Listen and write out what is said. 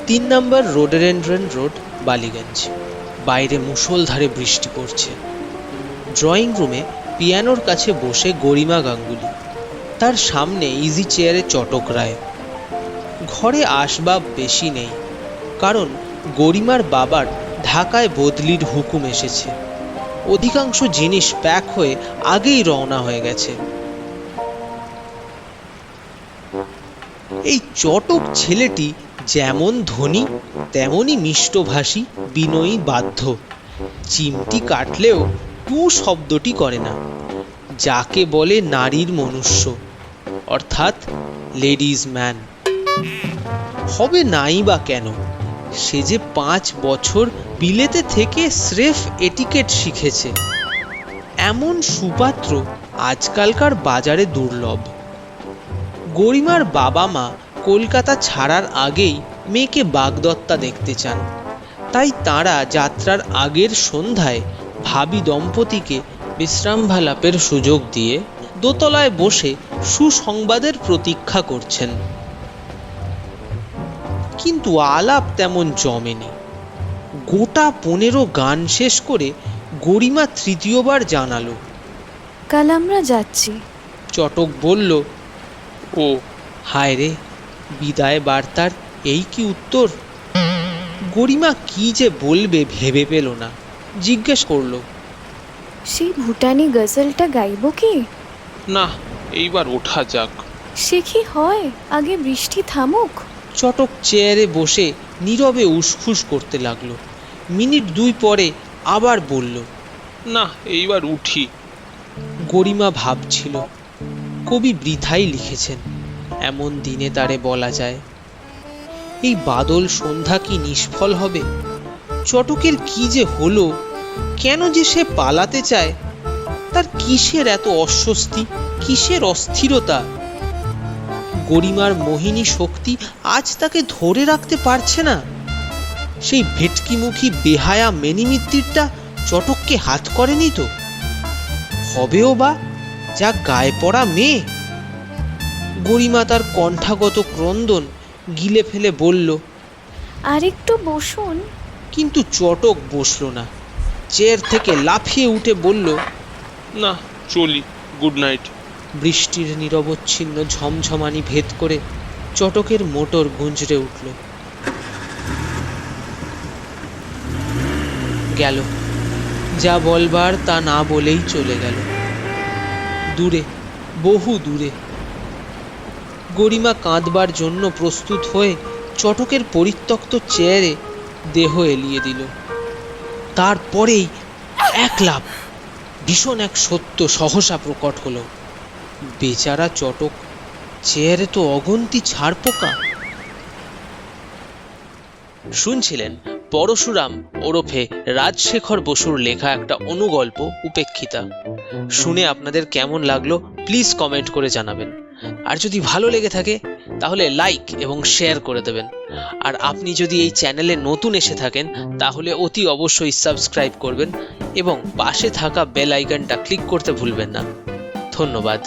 3 নম্বর রোডেরেন্ড্রন road, Ballygunge. বাইরে মুষলধারে বৃষ্টি পড়ছে। ড্রয়িং রুমে পিয়ানোর কাছে বসে গরিমা গাঙ্গুলি, তার সামনে ইজি চেয়ারে চটক রায়। ঘরে আসবাব বেশি নেই, কারণ গরিমার বাবার ঢাকায় বদলির হুকুম এসেছে। অধিকাংশ জিনিস প্যাক হয়ে আগেই রওনা হয়ে গেছে। এই চটক ছেলেটি যেমন ধনী তেমনই মিষ্টভাষী, বিনয়ী, বাধ্য। চিমটি কাটলেও টু শব্দটি করে না, যাকে বলে নারীর মনুষ্য, অর্থাৎ লেডিজ ম্যান। হবে নাই বা কেন, সে যে 5 বছর বিলেতে থেকে স্রেফ এটিকেট শিখেছে। এমন সুপাত্র আজকালকার বাজারে দুর্লভ। গরিমার বাবা মা কলকাতা ছাড়ার আগেই মেয়েকে বাগদত্তা দেখতে চান, তাই তাঁরা যাত্রার আগের সন্ধ্যায় ভাবী দম্পতিকে বিশ্রামালাপের সুযোগ দিয়ে দোতলায় বসে সুসংবাদের প্রতীক্ষা করছেন। কিন্তু আলাপ তেমন জমেনি। গোটা 15 গান শেষ করে গরিমা তৃতীয়বার জানালো, কাল আমরা যাচ্ছি। চটক বলল, ও হায় রে, বিদায় বার্তার এই কি উত্তর? গরিমা কি যে বলবে ভেবে পেল না, জিজ্ঞেস করলো, সেই ভুটানি গজলটা গাইব কি? না, এইবার ওঠা যাক। সে কি হয়, আগে বৃষ্টি থামুক। চটক চেয়ারে বসে নীরবে উসখুস করতে লাগলো। মিনিট 2 পরে আবার বলল, না, এইবার উঠি। গরিমা ভাবছিল, কবি বৃথাই লিখেছেন, এমন দিনে তারে বলা যায়। এই বাদল সন্ধ্যা কি নিষ্ফল হবে? চটকের কি যে হলো, কেন যে সে পালাতে চায়? তার কিসের এত অস্বস্তি, কিসের অস্থিরতা? গরিমার মোহিনী শক্তি আজ তাকে ধরে রাখতে পারছে না। সেই ভেটকিমুখী বেহায়া মেনিমিত্তিরটা চটককে হাত করেনি তো? হবেও বা, যা গায়ে পড়া মেয়ে। গরিমা তার কণ্ঠাগত ক্রন্দন গিলে ফেলে বলল, আরেকটু বসুন। কিন্তু চটক বসল না। চেয়ার থেকে লাফিয়ে উঠে বলল, না, চলি, গুড নাইট। বৃষ্টির নিরবচ্ছিন্ন ঝমঝমানি ভেদ করে চটকের মোটর গুঞ্জরে উঠল। গেল, যা বলবার তা না বলেই চলে গেল, দূরে, বহু দূরে। গরিমা কাঁদবার জন্য প্রস্তুত হয়ে চটকের পরিত্যক্ত চেয়ারে দেহ এলিয়ে দিল। তারপরেই এক লাফ, ভীষণ এক সত্য সহসা প্রকট হলো। বেচারা চটক, চেয়ারে তো অগন্তি ছাড়পোকা। শুনছিলেন পরশুরাম ওরফে রাজশেখর বসুর লেখা একটা অনুগল্প উপেক্ষিতা। শুনে আপনাদের কেমন লাগলো প্লিজ কমেন্ট করে জানাবেন। আর যদি ভালো লেগে থাকে তাহলে লাইক এবং শেয়ার করে দেবেন। আর আপনি যদি এই চ্যানেলে নতুন এসে থাকেন তাহলে অতি অবশ্যই সাবস্ক্রাইব করবেন এবং পাশে থাকা বেল আইকনটা ক্লিক করতে ভুলবেন না। ধন্যবাদ।